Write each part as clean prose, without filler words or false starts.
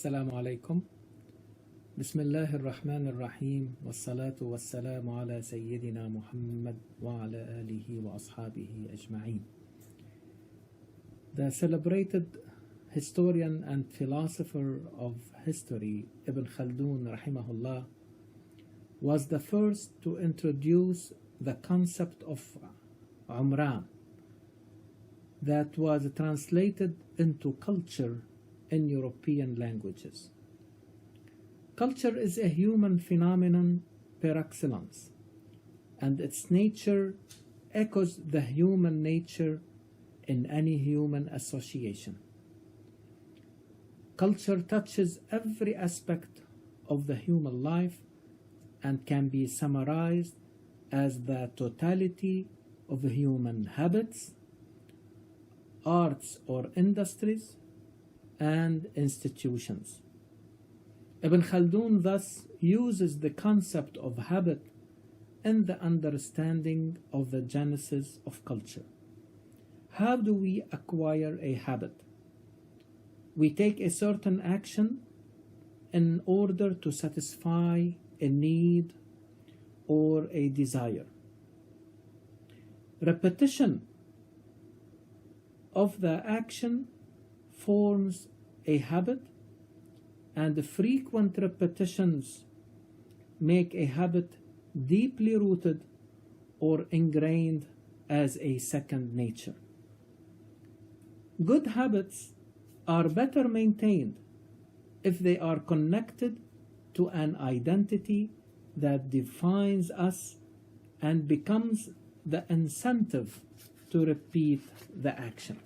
السلام عليكم. بسم الله الرحمن الرحيم والصلاة والسلام على سيدنا محمد وعلى آله وأصحابه أجمعين. The celebrated historian and philosopher of history Ibn Khaldun rahimahullah was the first to introduce the concept of Umran that was translated into culture in European languages. Culture is a human phenomenon per excellence, and its nature echoes the human nature in any human association. Culture touches every aspect of the human life and can be summarized as the totality of human habits, arts or industries, and institutions. Ibn Khaldun thus uses the concept of habit in the understanding of the genesis of culture. How do we acquire a habit? We take a certain action in order to satisfy a need or a desire. Repetition of the action forms a habit, and frequent repetitions make a habit deeply rooted or ingrained as a second nature. Good habits are better maintained if they are connected to an identity that defines us and becomes the incentive to repeat the action.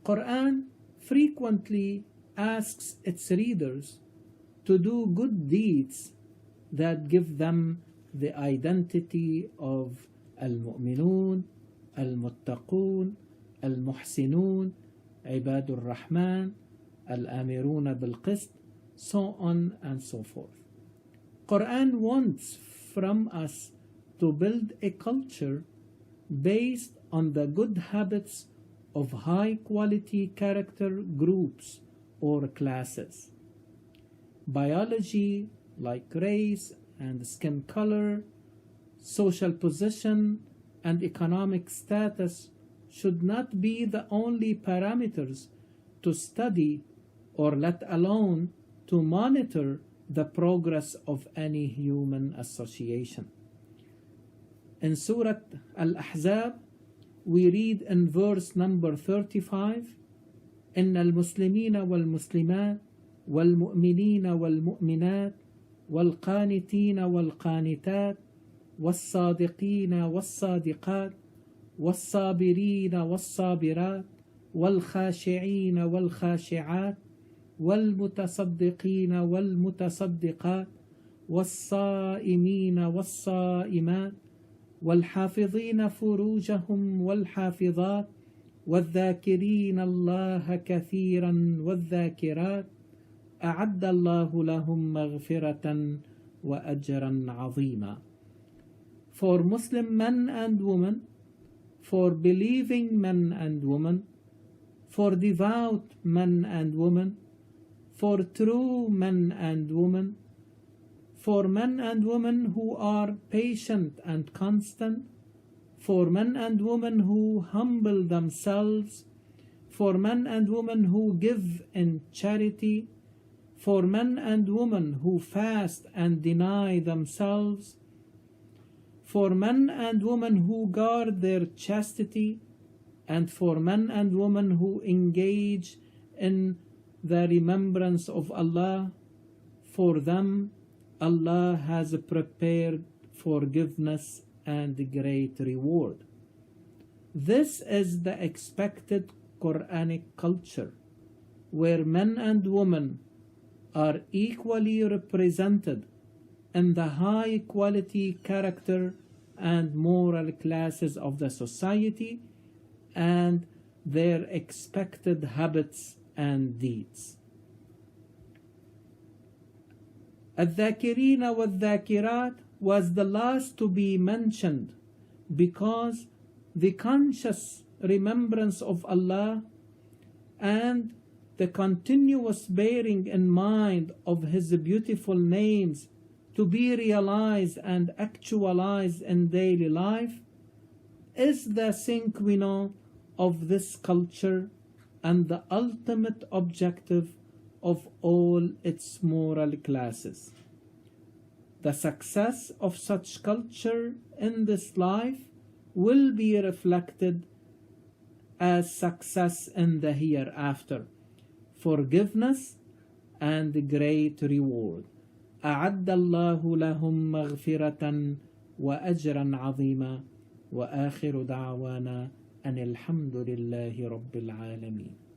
Quran frequently asks its readers to do good deeds that give them the identity of al-mu'minun, al-muttaqun, al-muhsinun, ibadur rahman, al-amiruna bil-qist, so on and so forth. Quran wants from us to build a culture based on the good habits of high-quality character groups or classes. Biology, like race and skin color, social position, and economic status should not be the only parameters to study or let alone to monitor the progress of any human association. In Surah Al-Ahzab, we read in verse number 35, إن المسلمين والمسلمات والمؤمنين والمؤمنات والقانتين والقانتات والصادقين والصادقات والصابرين والصابرات والخاشعين والخاشعات والمتصدقين والمتصدقات والصائمين والصائمات والحافظين فروجهم والحافظات والذاكرين الله كثيرا والذاكرات أعد الله لهم مغفرة وأجرا عظيما. For Muslim men and women, for believing men and women, for devout men and women, for true men and women, for men and women who are patient and constant, for men and women who humble themselves, for men and women who give in charity, for men and women who fast and deny themselves, for men and women who guard their chastity, and for men and women who engage in the remembrance of Allah. For them, Allah has prepared forgiveness and great reward. This is the expected Quranic culture, where men and women are equally represented in the high quality character and moral classes of the society and their expected habits and deeds. الذاكرين والذاكرات was the last to be mentioned because the conscious remembrance of Allah and the continuous bearing in mind of His beautiful names to be realized and actualized in daily life is the sine qua non of this culture and the ultimate objective of all its moral classes. The success of such culture in this life will be reflected as success in the hereafter, forgiveness and great reward. أعد الله لهم مغفرة وأجرا عظيما وآخر دعوانا أن الحمد لله رب العالمين.